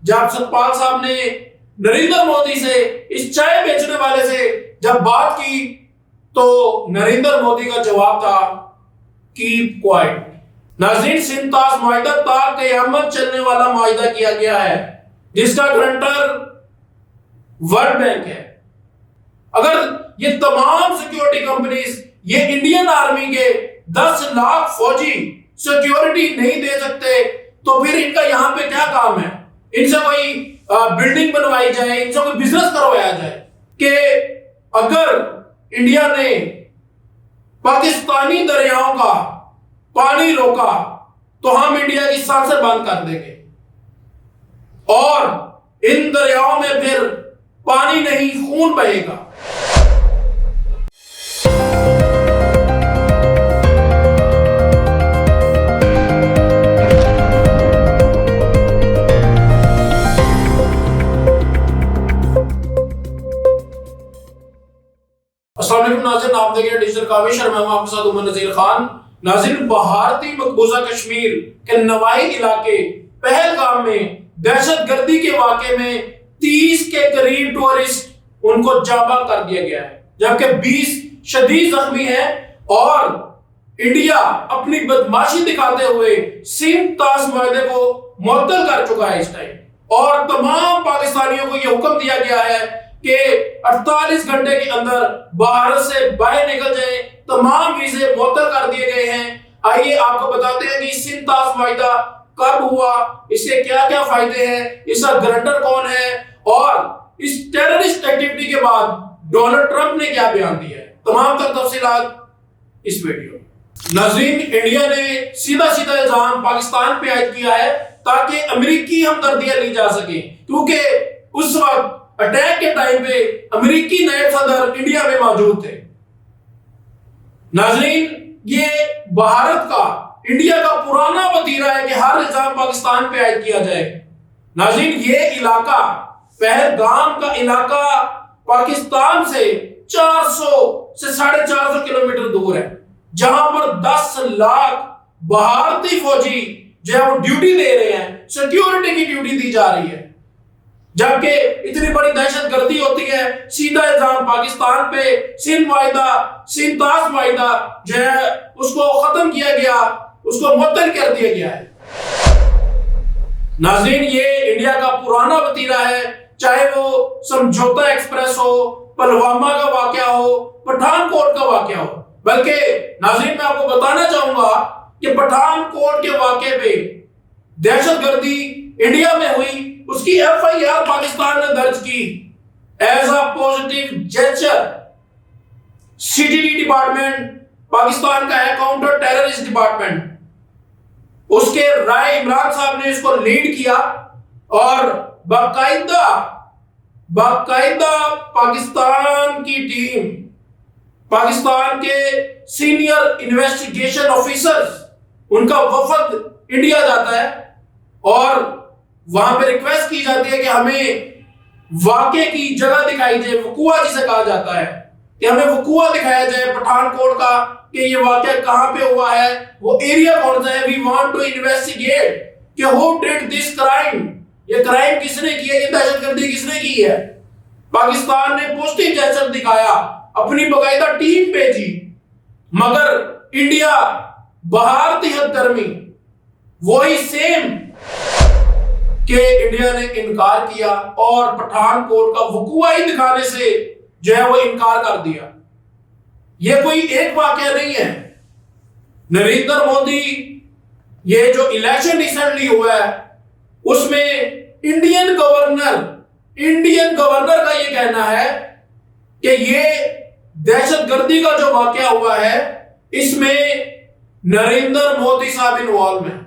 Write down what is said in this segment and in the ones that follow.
جب ستپال صاحب نے نریندر مودی سے اس چائے بیچنے والے سے جب بات کی تو نریندر مودی کا جواب تھا کیپ کوائٹ۔ ناظرین، سندھ طاس معاہدہ تا قیامت چلنے والا معاہدہ کیا گیا ہے جس کا گرانٹر ورلڈ بینک ہے۔ اگر یہ تمام سیکیورٹی کمپنیز یہ انڈین آرمی کے 10 لاکھ فوجی سیکیورٹی نہیں دے سکتے تو پھر ان کا یہاں پہ کیا کام ہے؟ ان سے کوئی بلڈنگ بنوائی جائے، ان سے کوئی بزنس کروایا جائے کہ اگر انڈیا نے پاکستانی دریاؤں کا پانی روکا تو ہم انڈیا کی سانسیں بند کر دیں گے اور ان دریاؤں میں پھر پانی نہیں خون بہے گا۔ السلام علیکم ناظرین، آپ دیکھ رہے ہیں ڈیجیٹل کاوش اور میں ہوں آپ کے ساتھ عمر نذیر خان۔ ناظرین، بھارتی مقبوضہ کشمیر کے نوائی علاقے پہلگام میں دہشت گردی کے واقعے میں 30 کے قریب ٹورسٹ ان کو جاں بحق کر دیا گیا ہے جبکہ 20 شدید زخمی ہیں اور انڈیا اپنی بدماشی دکھاتے ہوئے سندھ طاس معاہدے کو معطل کر چکا ہے اس ٹائم، اور تمام پاکستانیوں کو یہ حکم دیا گیا ہے کہ 48 گھنٹے کے اندر بھارت سے باہر نکل جائیں۔ تمام ویزے معطل کر دیے گئے ہیں۔ آئیے آپ کو بتاتے ہیں کہ سندھ طاس معاہدہ کب ہوا، اس کے کیا کیا فائدے ہیں، اس کا گرانٹر کون ہے، اور اس ٹیررسٹ ایکٹیویٹی کے بعد ڈونلڈ ٹرمپ نے کیا بیان دیا ہے۔ تمام تر تفصیلات اس ویڈیو۔ ناظرین، انڈیا نے سیدھا الزام پاکستان پہ عائد کیا ہے تاکہ امریکی ہمدردیاں لی جا سکیں، کیونکہ اس وقت اٹیک کے ٹائم پہ امریکی نائب صدر انڈیا میں موجود تھے۔ ناظرین، یہ بھارت کا انڈیا کا پرانا وتیرہ ہے کہ ہر الزام پاکستان پہ عائد کیا جائے۔ ناظرین، یہ علاقہ پہلگام کا علاقہ پاکستان سے 400 سے 450 کلومیٹر دور ہے، جہاں پر 10 لاکھ بھارتی فوجی جو ہے وہ ڈیوٹی دے رہے ہیں، سیکیورٹی کی ڈیوٹی دی جا رہی ہے۔ جبکہ اتنی بڑی دہشت گردی ہوتی ہے، سیدھا الزام پاکستان پہ سندھ طاس معاہدہ جو ہے اس کو ختم کیا گیا، اس کو معطل کر دیا گیا ہے۔ ناظرین، یہ انڈیا کا پرانا وتیرہ ہے، چاہے وہ سمجھوتا ایکسپریس ہو، پلوامہ کا واقعہ ہو، پٹھان کوٹ کا واقعہ ہو۔ بلکہ ناظرین، میں آپ کو بتانا چاہوں گا کہ پٹھان کوٹ کے واقعے پہ دہشت گردی انڈیا میں ہوئی، اس کی ایف آئی آر پاکستان نے درج کی as a positive gesture. C T D department Pakistan کا ہے، کاؤنٹر ٹیررسٹ ڈپارٹمنٹ، اس کے رائے عمران صاحب نے اس کو لیڈ کیا اور باقاعدہ پاکستان کی ٹیم، پاکستان کے سینئر انویسٹیگیشن آفیسرز، ان کا وفد انڈیا جاتا ہے اور وہاں پہ ریکویسٹ کی جاتی ہے کہ ہمیں واقعے کی جگہ دکھائی جائے، وقوع جسے کہا جاتا ہے، کہ ہمیں وقوع دکھایا جائے پٹھان کوٹ کا کہ یہ واقعہ کہاں پہ ہوا ہے، وہ ایریا کون سا ہے۔ وی وانٹ ٹو انویسٹیگیٹ کہ ہو ڈیڈ دس کرائم، یہ کرائم کس نے کیا، یہ دہشت گردی کس نے کی ہے۔ پاکستان نے پوزیٹیو جیسر دکھایا، اپنی باقاعدہ ٹیم بھیجی، مگر انڈیا بھارتی حد درمی وہی سیم کہ انڈیا نے انکار کیا اور پٹھان کوٹ کا وقوع ہی دکھانے سے جو ہے وہ انکار کر دیا۔ یہ کوئی ایک واقعہ نہیں ہے۔ نریندر مودی یہ جو الیکشن ریسنٹلی ہوا ہے اس میں انڈین گورنر کا یہ کہنا ہے کہ یہ دہشت گردی کا جو واقعہ ہوا ہے اس میں نریندر مودی صاحب انوالو ہیں،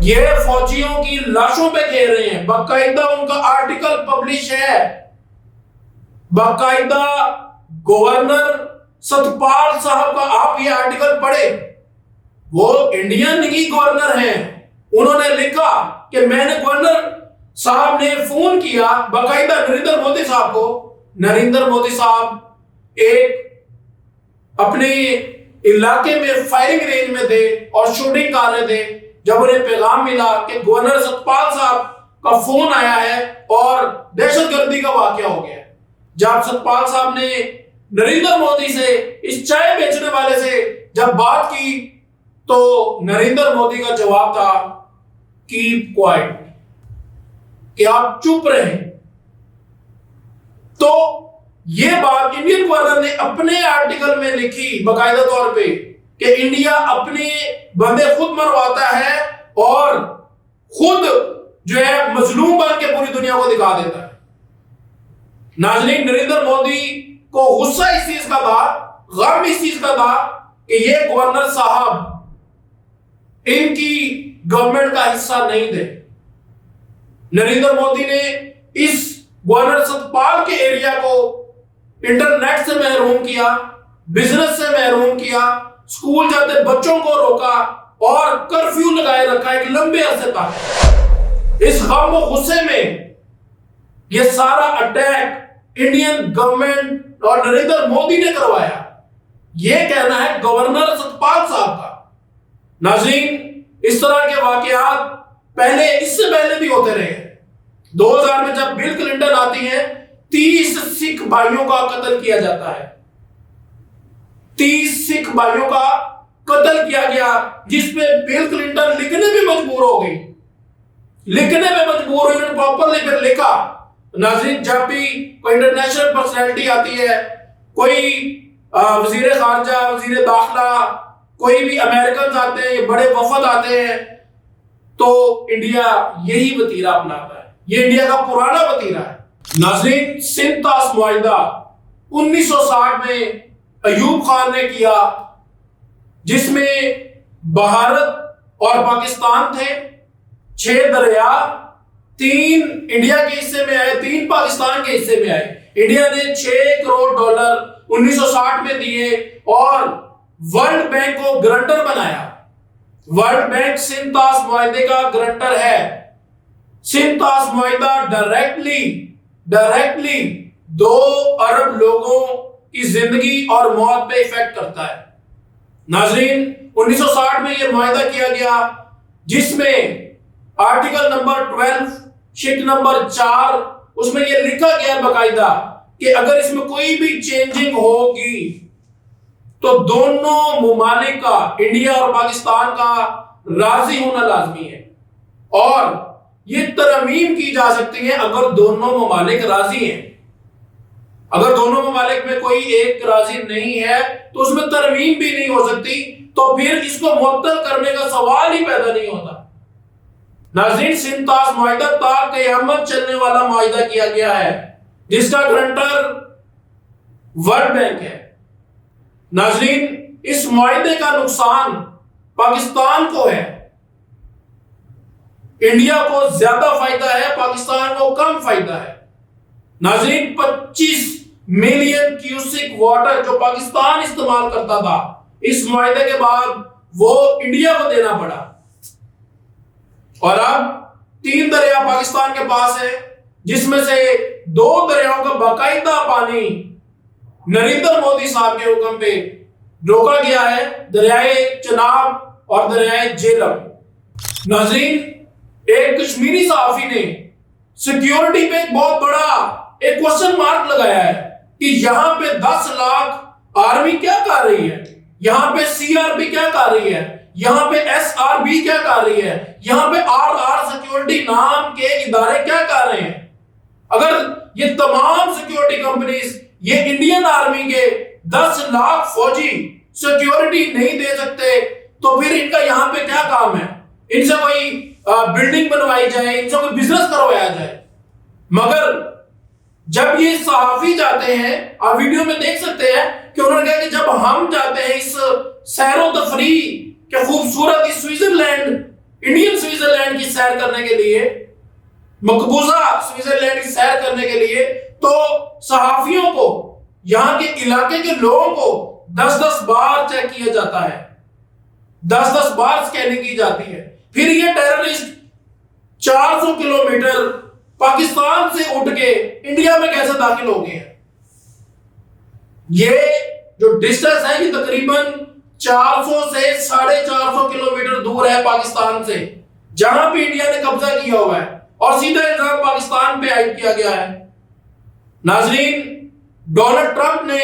یہ فوجیوں کی لاشوں پہ کھیل رہے ہیں۔ باقاعدہ ان کا آرٹیکل پبلش ہے، باقاعدہ گورنر ستپال صاحب کا آپ یہ آرٹیکل پڑھے، وہ انڈین کی گورنر ہیں، انہوں نے لکھا کہ میں نے گورنر صاحب نے فون کیا باقاعدہ نریندر مودی صاحب کو، نریندر مودی صاحب ایک اپنے علاقے میں فائرنگ رینج میں تھے اور شوٹنگ کر رہے تھے، جب انہیں پیغام ملا کہ گورنر ستپال صاحب کا فون آیا ہے اور دہشت گردی کا واقعہ ہو گیا ہے۔ جب ستپال صاحب نے نریندر مودی سے، اس چائے بیچنے والے سے جب بات کی تو نریندر مودی کا جواب تھا کیپ کوائٹ، کہ آپ چپ رہیں۔ تو یہ بات انڈین گورنر نے اپنے آرٹیکل میں لکھی باقاعدہ طور پہ کہ انڈیا اپنے بندے خود مرواتا ہے اور خود جو ہے مظلوم بن کے پوری دنیا کو دکھا دیتا ہے۔ ناظرین، نریندر مودی کو غصہ اس چیز کا تھا، غم اس چیز کا تھا کہ یہ گورنر صاحب ان کی گورنمنٹ کا حصہ نہیں تھے۔ نریندر مودی نے اس گورنر ستپال کے ایریا کو انٹرنیٹ سے محروم کیا، بزنس سے محروم کیا، اسکول جاتے بچوں کو روکا اور کرفیو لگائے رکھا ایک لمبے عرصے تک۔ اس غم و غصے میں یہ سارا اٹیک انڈین گورنمنٹ اور نریندر مودی نے کروایا، یہ کہنا ہے گورنر ستپال صاحب کا۔ ناظرین، اس طرح کے واقعات پہلے، اس سے پہلے بھی ہوتے رہے ہیں۔ 2000 میں جب بل کلنٹن آتی ہیں، 30 سکھ بھائیوں کا قتل کیا جاتا ہے، 30 سکھ بھائیوں کا قتل کیا گیا، جس پہ بل کلنٹن لکھنے بھی مجبور ہو گئی، لکھنے میں مجبور ہوئی، انہوں نے پراپرلی پھر لکھا۔ ناظرین، جب بھی کوئی انٹرنیشنل پرسنالٹی آتی ہے، کوئی وزیر خارجہ، وزیر داخلہ، کوئی بھی امریکنز آتے ہیں، یہ بڑے وفد آتے ہیں، تو انڈیا یہی وتیرہ اپناتا ہے، یہ انڈیا کا پرانا وتیرہ ہے۔ ناظرین، سندھ طاس معاہدہ 1960 میں ایوب خان نے کیا، جس میں بھارت اور پاکستان تھے، 6 دریا، 3 انڈیا کے حصے میں آئے، 3 پاکستان کے حصے میں آئے۔ انڈیا نے $6 کروڑ 1960 میں دیے اور ورلڈ بینک کو گرنٹر بنایا۔ ورلڈ بینک سندھ طاس معاہدے کا گرنٹر ہے۔ سندھ طاس معاہدہ ڈائریکٹلی 2 ارب لوگوں کی زندگی اور موت پہ ایفیکٹ کرتا ہے۔ ناظرین، 1960 میں یہ معاہدہ کیا گیا، جس میں آرٹیکل نمبر 12 شٹ نمبر 4 اس میں یہ لکھا گیا باقاعدہ کہ اگر اس میں کوئی بھی چینجنگ ہوگی تو دونوں ممالک کا، انڈیا اور پاکستان کا، راضی ہونا لازمی ہے، اور یہ ترمیم کی جا سکتی ہے اگر دونوں ممالک راضی ہیں۔ اگر دونوں ممالک میں کوئی ایک راضی نہیں ہے تو اس میں ترمیم بھی نہیں ہو سکتی، تو پھر اس کو معطل کرنے کا سوال ہی پیدا نہیں ہوتا۔ ناظرین، سندھ طاس معاہدہ تا قیامت چلنے والا معاہدہ کیا گیا ہے، جس کا گرنٹر ورلڈ بینک ہے۔ ناظرین، اس معاہدے کا نقصان پاکستان کو ہے، انڈیا کو زیادہ فائدہ ہے، پاکستان کو کم فائدہ ہے۔ ناظرین، 25 ملین کیوسک واٹر جو پاکستان استعمال کرتا تھا، اس معاہدے کے بعد وہ انڈیا کو دینا پڑا، اور اب 3 دریا پاکستان کے پاس ہے، جس میں سے 2 دریاؤں کا باقاعدہ پانی نریندر مودی صاحب کے حکم پہ روکا گیا ہے، دریائے چناب اور دریائے جیلم۔ ناظرین، ایک کشمیری صحافی نے سیکیورٹی پہ ایک بہت بڑا ایک کوسچن مارک لگایا ہے کہ یہاں پہ 10 لاکھ آرمی کیا کر رہی ہے، یہاں پہ CRP کیا کر رہی ہے، یہاں پہ SRB کیا کر رہی ہے، یہاں پہ RR سیکیورٹی نام کے ادارے کیا کر رہے ہیں۔ اگر یہ تمام سیکیورٹی کمپنیز یہ انڈین آرمی کے 10 لاکھ فوجی سیکیورٹی نہیں دے سکتے تو پھر ان کا یہاں پہ کیا کام ہے؟ ان سے کوئی بلڈنگ بنوائی جائے، ان سے کوئی بزنس کروایا جائے۔ مگر جب یہ صحافی جاتے ہیں، آپ ویڈیو میں دیکھ سکتے ہیں کہ انہوں نے کہا کہ جب ہم جاتے ہیں اس سیر و تفریح کے خوبصورت اس سوئٹزرلینڈ، انڈین سوئٹزرلینڈ کی سیر کرنے کے لیے، مقبوضہ سوئٹزرلینڈ کی سیر کرنے کے لیے، تو صحافیوں کو، یہاں کے علاقے کے لوگوں کو 10 بار چیک کیا جاتا ہے، 10 بار سکیننگ کی جاتی ہے۔ پھر یہ ٹیررسٹ 400 کلومیٹر پاکستان سے اٹھ کے انڈیا میں کیسے داخل ہو گئے ہیں؟ یہ جو ڈسٹنس ہے یہ تقریباً 400 سے 450 کلومیٹر دور ہے پاکستان سے، جہاں پہ انڈیا نے قبضہ کیا ہوا ہے، اور سیدھا الزام پاکستان پہ عائد کیا گیا ہے۔ ناظرین، ڈونلڈ ٹرمپ نے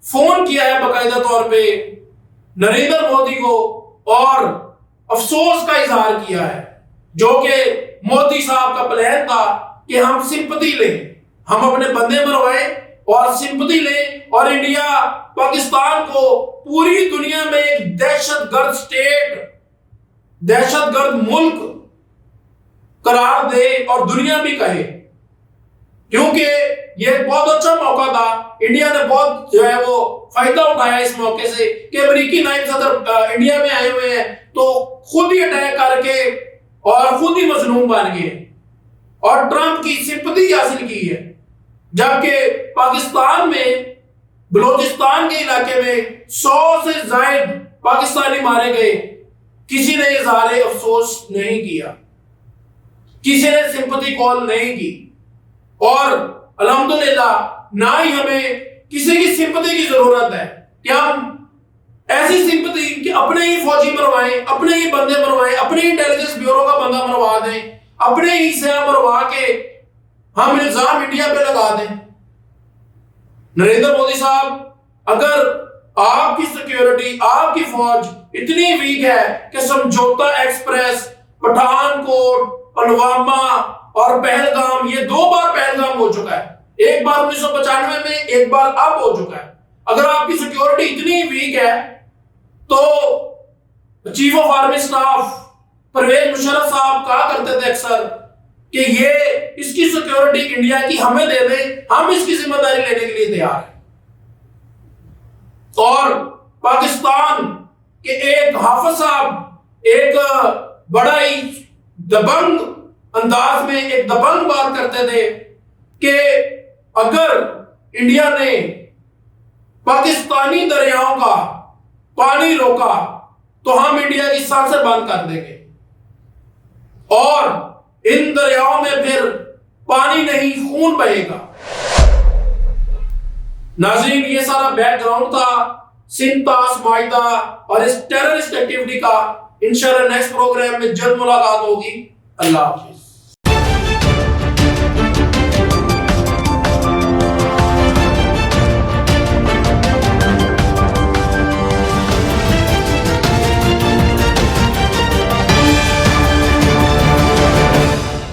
فون کیا ہے باقاعدہ طور پہ نریندر مودی کو اور افسوس کا اظہار کیا ہے، جو کہ مودی صاحب کا پلان تھا کہ ہم سمپتی لیں، ہم اپنے بندے مروائیں اور سمپتی لیں اور انڈیا پاکستان کو پوری دنیا میں ایک دہشت گرد سٹیٹ، دہشت گرد ملک قرار دے اور دنیا بھی کہے، کیونکہ یہ ایک بہت اچھا موقع تھا۔ انڈیا نے بہت جو ہے وہ فائدہ اٹھایا اس موقع سے کہ امریکی نائب صدر انڈیا میں آئے ہوئے ہیں تو خود ہی اٹیک کر کے اور خود ہی مظلوم بن گئے اور ٹرمپ کی سمپتی حاصل کی ہے، جبکہ پاکستان میں بلوچستان کے علاقے میں 100 سے زائد پاکستانی مارے گئے، کسی نے اظہار افسوس نہیں کیا، کسی نے سمپتی کال نہیں کی، اور الحمدللہ نہ ہی ہمیں کسی کی سمپتی کی ضرورت ہے کہ ہم ایسی سمپتی کہ اپنے ہی فوجی مروائیں، اپنے ہی بندے مروائیں، اپنے ہی انٹیلیجنس بیورو کا بندہ مروا دیں، اپنے ہی سیاح مروا کے ہم الزام انڈیا پہ لگا دیں۔ نریندر مودی صاحب، اگر آپ کی سیکیورٹی، آپ کی فوج اتنی ویک ہے کہ سمجھوتا ایکسپریس، پٹھان کوٹ، پلوامہ اور پہلگام، یہ 2 بار پہلگام ہو چکا ہے، ایک بار 1995 میں، ایک بار اب ہو چکا ہے، اگر آپ کی سیکیورٹی اتنی ویک ہے تو chief of army staff Pervez Musharraf صاحب کہا کرتے تھے اکثر کہ یہ اس کی سیکیورٹی انڈیا کی ہمیں دے دیں، ہم اس کی ذمہ داری لینے کے لیے تیار ہیں۔ اور پاکستان کے ایک حافظ صاحب ایک بڑا ہی دبنگ انداز میں ایک دبنگ بات کرتے تھے کہ اگر انڈیا نے پاکستانی دریاؤں کا پانی روکا تو ہم انڈیا کی سانسیں بند کر دیں گے، اور ان دریاؤں میں پھر پانی نہیں خون بہے گا۔ ناظرین، یہ سارا بیک گراؤنڈ تھا سندھ طاس معاہدہ اور اس ٹیررسٹ ایکٹیویٹی کا۔ انشاءاللہ نیکسٹ پروگرام میں جلد ملاقات ہوگی۔ اللہ حافظ۔